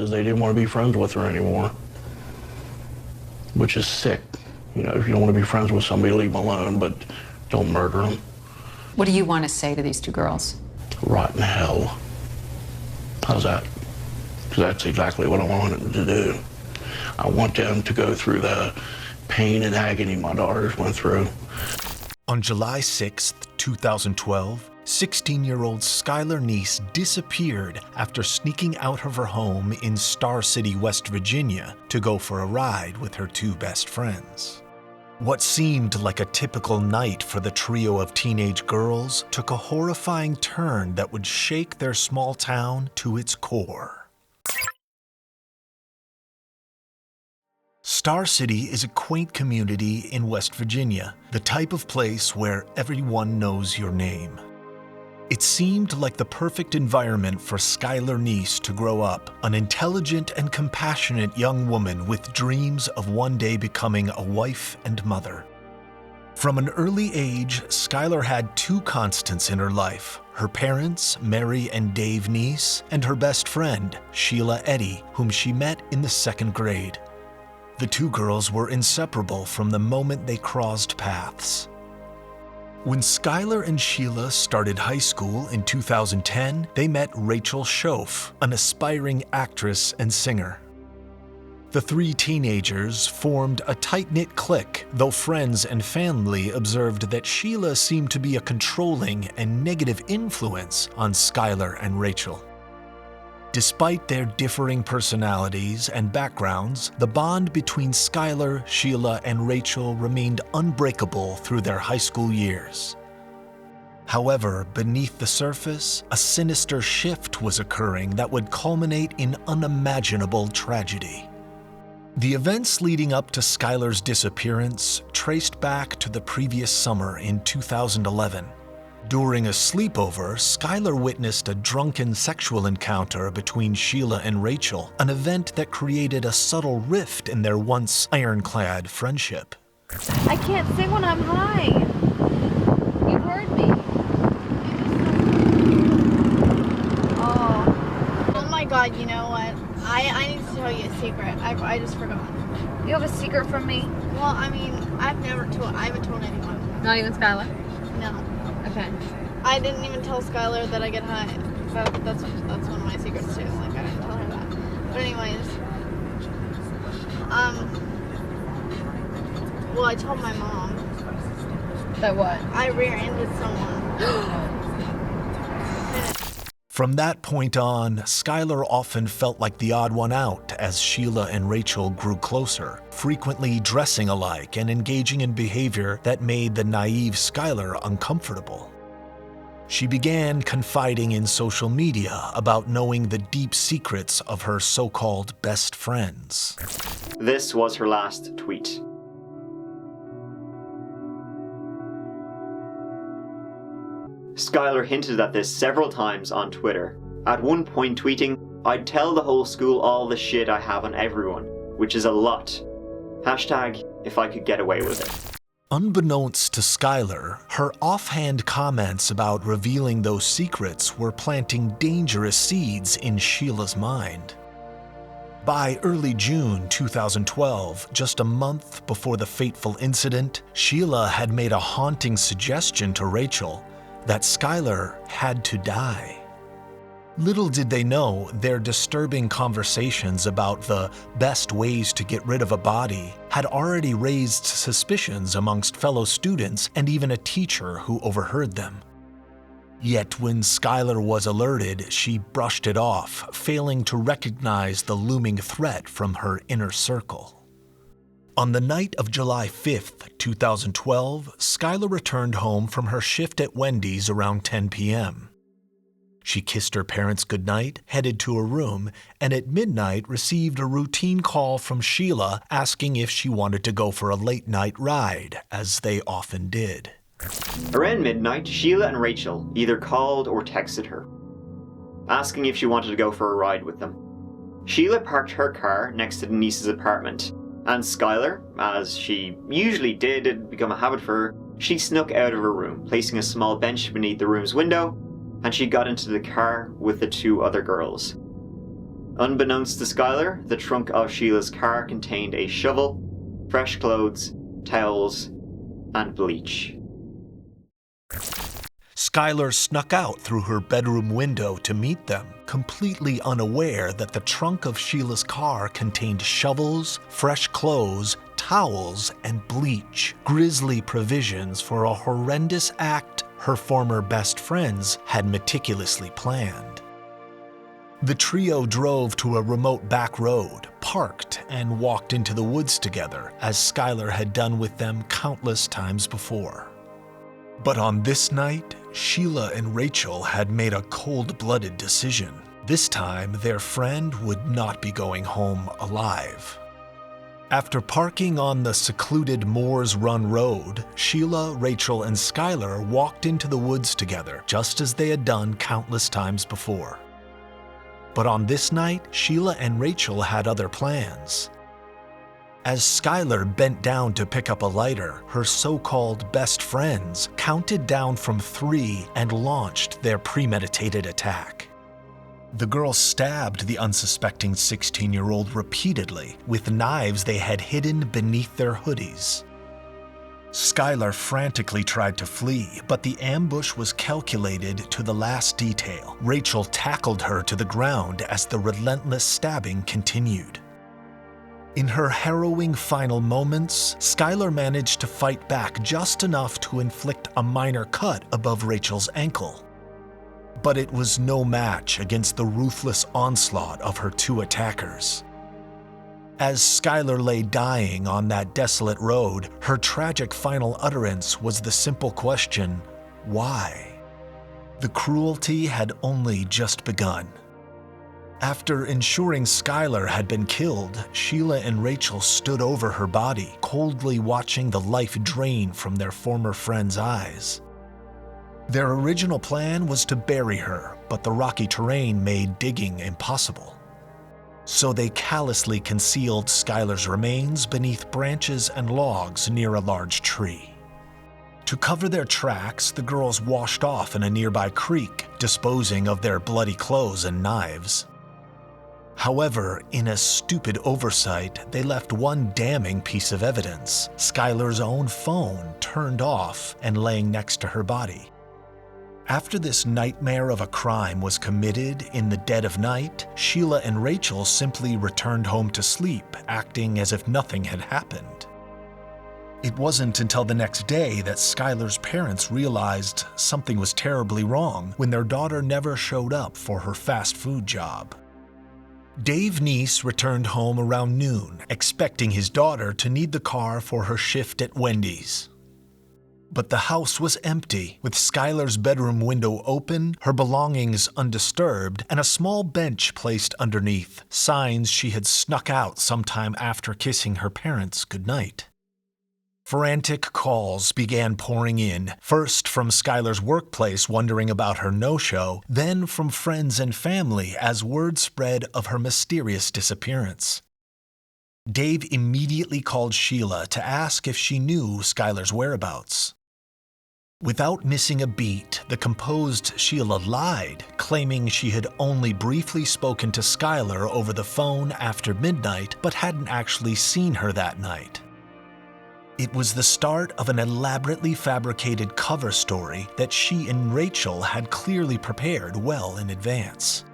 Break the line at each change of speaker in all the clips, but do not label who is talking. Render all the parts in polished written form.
because they didn't want to be friends with her anymore, which is sick. You know, if you don't want to be friends with somebody, leave them alone, but don't murder them.
What do you want to say to these two girls?
Rotten hell. How's that? Because that's exactly what I want them to do. I want them to go through the pain and agony my daughters went through.
On July 6th, 2012, 16-year-old Skylar Neese disappeared after sneaking out of her home in Star City, West Virginia, to go for a ride with her two best friends. What seemed like a typical night for the trio of teenage girls took a horrifying turn that would shake their small town to its core. Star City is a quaint community in West Virginia, the type of place where everyone knows your name. It seemed like the perfect environment for Skylar Neese to grow up, an intelligent and compassionate young woman with dreams of one day becoming a wife and mother. From an early age, Skylar had two constants in her life: her parents, Mary and Dave Neese, and her best friend, Sheila Eddy, whom she met in the 2nd grade. The two girls were inseparable from the moment they crossed paths. When Skylar and Sheila started high school in 2010, they met Rachel Schoaf, an aspiring actress and singer. The three teenagers formed a tight-knit clique, though friends and family observed that Sheila seemed to be a controlling and negative influence on Skylar and Rachel. Despite their differing personalities and backgrounds, the bond between Skylar, Sheila, and Rachel remained unbreakable through their high school years. However, beneath the surface, a sinister shift was occurring that would culminate in unimaginable tragedy. The events leading up to Skylar's disappearance traced back to the previous summer in 2011. During a sleepover, Skylar witnessed a drunken sexual encounter between Sheila and Rachel, an event that created a subtle rift in their once ironclad friendship.
I can't sing when I'm high. You heard me. Oh my God, you know what? I need to tell you a secret. I just forgot. You have a secret from me? Well, I mean, I haven't told anyone. Not even Skylar? No. Okay. I didn't even tell Skylar that I get high. That's one of my secrets too. Like, I didn't tell her that. But anyways, well, I told my mom. That what? I rear-ended someone.
From that point on, Skylar often felt like the odd one out as Sheila and Rachel grew closer, frequently dressing alike and engaging in behavior that made the naive Skylar uncomfortable. She began confiding in social media about knowing the deep secrets of her so-called best friends.
This was her last tweet. Skylar hinted at this several times on Twitter, at one point tweeting, "I'd tell the whole school all the shit I have on everyone, which is a lot. Hashtag if I could get away with it."
Unbeknownst to Skylar, her offhand comments about revealing those secrets were planting dangerous seeds in Sheila's mind. By early June 2012, just a month before the fateful incident, Sheila had made a haunting suggestion to Rachel that Skylar had to die. Little did they know, their disturbing conversations about the best ways to get rid of a body had already raised suspicions amongst fellow students and even a teacher who overheard them. Yet when Skylar was alerted, she brushed it off, failing to recognize the looming threat from her inner circle. On the night of July 5th, 2012, Skylar returned home from her shift at Wendy's around 10 p.m. She kissed her parents goodnight, headed to her room, and at midnight received a routine call from Sheila asking if she wanted to go for a late-night ride, as they often did.
Around midnight, Sheila and Rachel either called or texted her, asking if she wanted to go for a ride with them. Sheila parked her car next to Denise's apartment, and Skylar, as she usually did, it had become a habit for her, she snuck out of her room, placing a small bench beneath the room's window, and she got into the car with the two other girls. Unbeknownst to Skylar, the trunk of Sheila's car contained a shovel, fresh clothes, towels, and bleach.
Skylar snuck out through her bedroom window to meet them, completely unaware that the trunk of Sheila's car contained shovels, fresh clothes, towels, and bleach, grisly provisions for a horrendous act her former best friends had meticulously planned. The trio drove to a remote back road, parked, and walked into the woods together, as Skylar had done with them countless times before. But on this night, Sheila and Rachel had made a cold-blooded decision. This time, their friend would not be going home alive. After parking on the secluded Moores Run Road, Sheila, Rachel, and Skylar walked into the woods together, just as they had done countless times before. But on this night, Sheila and Rachel had other plans. As Skylar bent down to pick up a lighter, her so-called best friends counted down from 3 and launched their premeditated attack. The girls stabbed the unsuspecting 16-year-old repeatedly with knives they had hidden beneath their hoodies. Skylar frantically tried to flee, but the ambush was calculated to the last detail. Rachel tackled her to the ground as the relentless stabbing continued. In her harrowing final moments, Skylar managed to fight back just enough to inflict a minor cut above Rachel's ankle. But it was no match against the ruthless onslaught of her 2 attackers. As Skylar lay dying on that desolate road, her tragic final utterance was the simple question, why? The cruelty had only just begun. After ensuring Skylar had been killed, Sheila and Rachel stood over her body, coldly watching the life drain from their former friend's eyes. Their original plan was to bury her, but the rocky terrain made digging impossible. So they callously concealed Skylar's remains beneath branches and logs near a large tree. To cover their tracks, the girls washed off in a nearby creek, disposing of their bloody clothes and knives. However, in a stupid oversight, they left one damning piece of evidence: Skylar's own phone turned off and laying next to her body. After this nightmare of a crime was committed in the dead of night, Sheila and Rachel simply returned home to sleep, acting as if nothing had happened. It wasn't until the next day that Skylar's parents realized something was terribly wrong when their daughter never showed up for her fast food job. Dave Neese returned home around noon, expecting his daughter to need the car for her shift at Wendy's. But the house was empty, with Skylar's bedroom window open, her belongings undisturbed, and a small bench placed underneath, signs she had snuck out sometime after kissing her parents goodnight. Frantic calls began pouring in, first from Skylar's workplace wondering about her no-show, then from friends and family as word spread of her mysterious disappearance. Dave immediately called Sheila to ask if she knew Skylar's whereabouts. Without missing a beat, the composed Sheila lied, claiming she had only briefly spoken to Skylar over the phone after midnight, but hadn't actually seen her that night. It was the start of an elaborately fabricated cover story that she and Rachel had clearly prepared well in advance.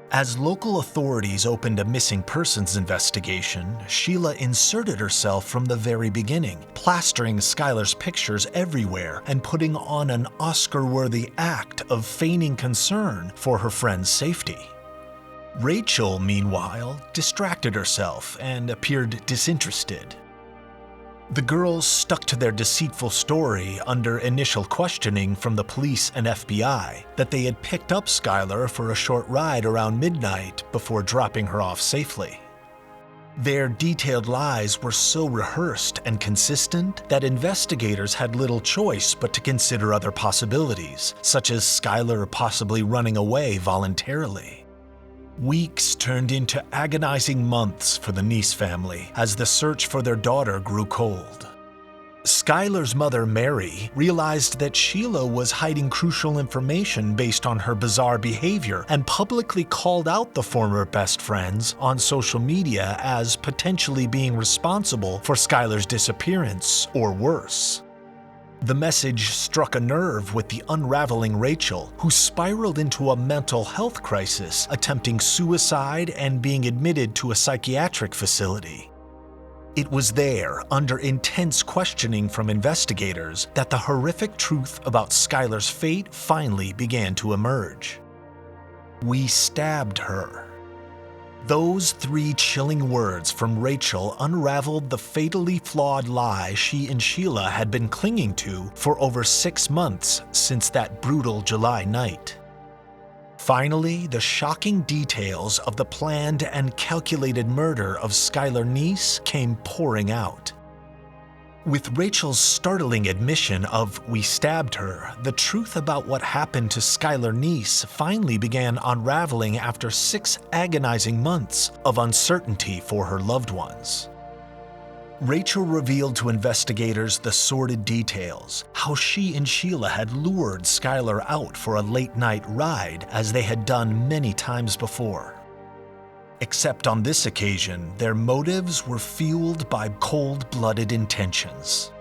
As local authorities opened a missing persons investigation, Sheila inserted herself from the very beginning, plastering Skylar's pictures everywhere and putting on an Oscar-worthy act of feigning concern for her friend's safety. Rachel, meanwhile, distracted herself and appeared disinterested. The girls stuck to their deceitful story under initial questioning from the police and FBI that they had picked up Skylar for a short ride around midnight before dropping her off safely. Their detailed lies were so rehearsed and consistent that investigators had little choice but to consider other possibilities, such as Skylar possibly running away voluntarily. Weeks turned into agonizing months for the Neese family as the search for their daughter grew cold. Skylar's mother, Mary, realized that Sheila was hiding crucial information based on her bizarre behavior and publicly called out the former best friends on social media as potentially being responsible for Skylar's disappearance, or worse. The message struck a nerve with the unraveling Rachel, who spiraled into a mental health crisis, attempting suicide and being admitted to a psychiatric facility. It was there, under intense questioning from investigators, that the horrific truth about Skylar's fate finally began to emerge. "We stabbed her." Those 3 chilling words from Rachel unraveled the fatally flawed lie she and Sheila had been clinging to for over 6 months since that brutal July night. Finally, the shocking details of the planned and calculated murder of Skylar Neese came pouring out. With Rachel's startling admission of "we stabbed her," the truth about what happened to Skylar Neese finally began unraveling after 6 agonizing months of uncertainty for her loved ones. Rachel revealed to investigators the sordid details, how she and Sheila had lured Skylar out for a late-night ride as they had done many times before. Except on this occasion, their motives were fueled by cold-blooded intentions.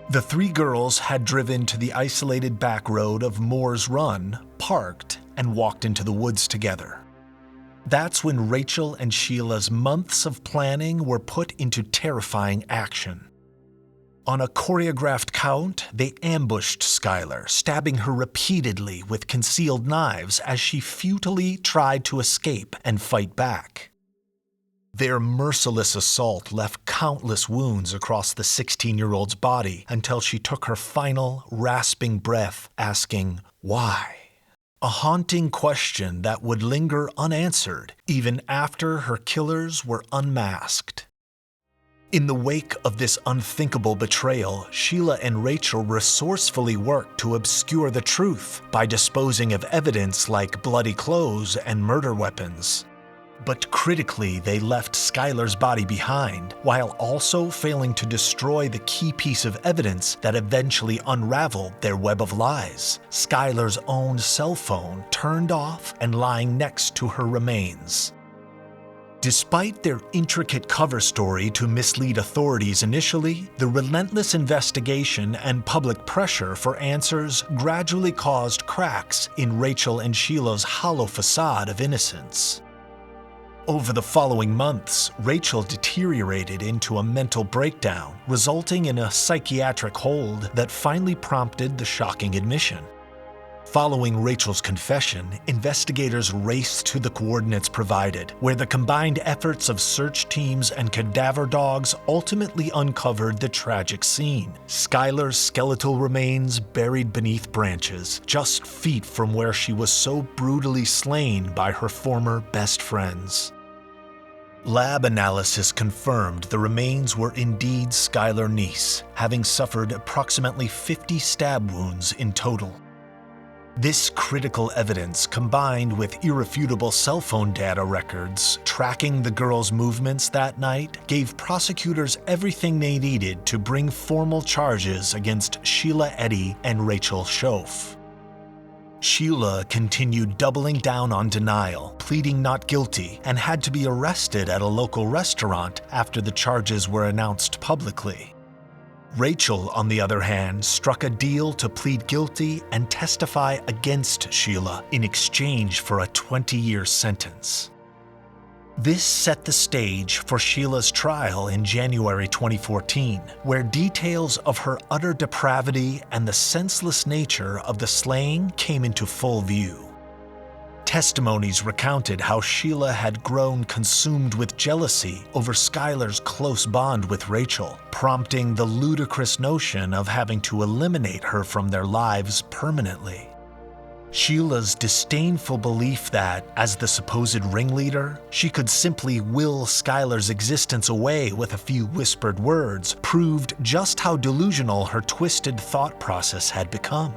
The 3 girls had driven to the isolated back road of Moore's Run, parked, and walked into the woods together. That's when Rachel and Sheila's months of planning were put into terrifying action. On a choreographed count, they ambushed Skylar, stabbing her repeatedly with concealed knives as she futilely tried to escape and fight back. Their merciless assault left countless wounds across the 16-year-old's body until she took her final, rasping breath, asking, "Why?" A haunting question that would linger unanswered even after her killers were unmasked. In the wake of this unthinkable betrayal, Sheila and Rachel resourcefully worked to obscure the truth by disposing of evidence like bloody clothes and murder weapons. But critically, they left Skylar's body behind, while also failing to destroy the key piece of evidence that eventually unraveled their web of lies: Skylar's own cell phone turned off and lying next to her remains. Despite their intricate cover story to mislead authorities initially, the relentless investigation and public pressure for answers gradually caused cracks in Rachel and Sheila's hollow facade of innocence. Over the following months, Rachel deteriorated into a mental breakdown, resulting in a psychiatric hold that finally prompted the shocking admission. Following Rachel's confession, investigators raced to the coordinates provided, where the combined efforts of search teams and cadaver dogs ultimately uncovered the tragic scene: Skylar's skeletal remains buried beneath branches, just feet from where she was so brutally slain by her former best friends. Lab analysis confirmed the remains were indeed Skylar Neese, having suffered approximately 50 stab wounds in total. This critical evidence, combined with irrefutable cell phone data records tracking the girls' movements that night, gave prosecutors everything they needed to bring formal charges against Sheila Eddy and Rachel Schoaf. Sheila continued doubling down on denial, pleading not guilty, and had to be arrested at a local restaurant after the charges were announced publicly. Rachel, on the other hand, struck a deal to plead guilty and testify against Sheila in exchange for a 20-year sentence. This set the stage for Sheila's trial in January 2014, where details of her utter depravity and the senseless nature of the slaying came into full view. Testimonies recounted how Sheila had grown consumed with jealousy over Skylar's close bond with Rachel, prompting the ludicrous notion of having to eliminate her from their lives permanently. Sheila's disdainful belief that, as the supposed ringleader, she could simply will Skylar's existence away with a few whispered words proved just how delusional her twisted thought process had become.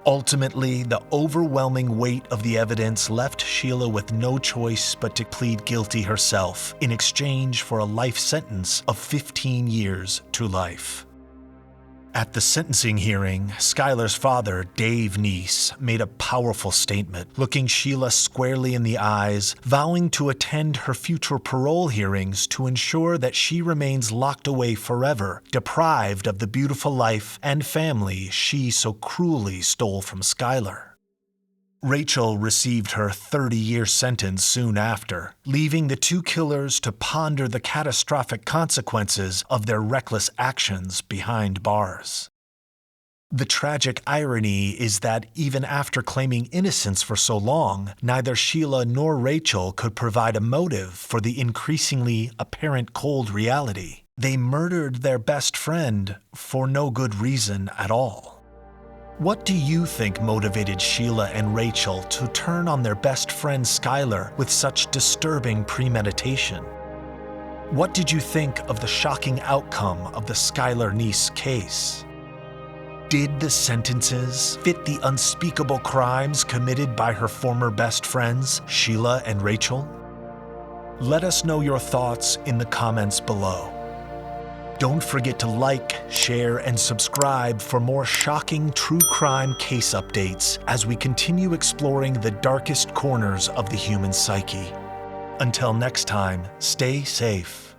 Ultimately, the overwhelming weight of the evidence left Sheila with no choice but to plead guilty herself in exchange for a life sentence of 15 years to life. At the sentencing hearing, Skylar's father, Dave Neese, made a powerful statement, looking Sheila squarely in the eyes, vowing to attend her future parole hearings to ensure that she remains locked away forever, deprived of the beautiful life and family she so cruelly stole from Skylar. Rachel received her 30-year sentence soon after, leaving the two killers to ponder the catastrophic consequences of their reckless actions behind bars. The tragic irony is that even after claiming innocence for so long, neither Sheila nor Rachel could provide a motive for the increasingly apparent cold reality. They murdered their best friend for no good reason at all. What do you think motivated Sheila and Rachel to turn on their best friend Skylar with such disturbing premeditation? What did you think of the shocking outcome of the Skylar Neese case? Did the sentences fit the unspeakable crimes committed by her former best friends, Sheila and Rachel? Let us know your thoughts in the comments below. Don't forget to like, share, and subscribe for more shocking true crime case updates as we continue exploring the darkest corners of the human psyche. Until next time, stay safe.